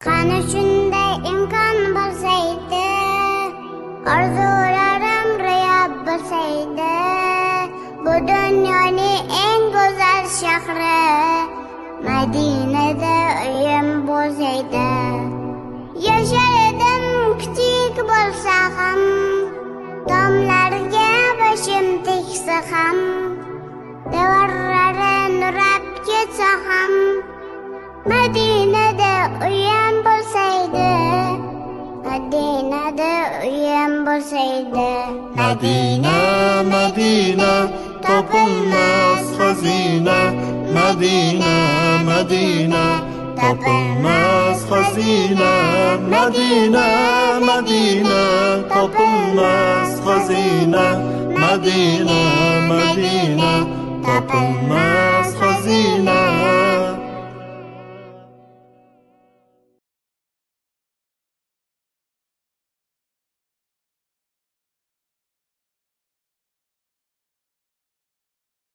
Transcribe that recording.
Qani shunday imkon bo'lsaydi, orzularim ro'yob bo'lsaydi, bu dunyoning eng go'zal shahri Madinada uyim bo'lsaydi. Yashardim kichik bo'lsa ham, tomlarga boshim tegsa ham, devorlari nurab ketsa ham, Madinada uyim bo'lsaydi, Madinada uyim bo'lsaydi. Madina, Madina, topilmas xazina. Madina, Madina, topilmas xazina. Madina, Madina, topilmas xazina. Madina, Madina, topilmas xazina.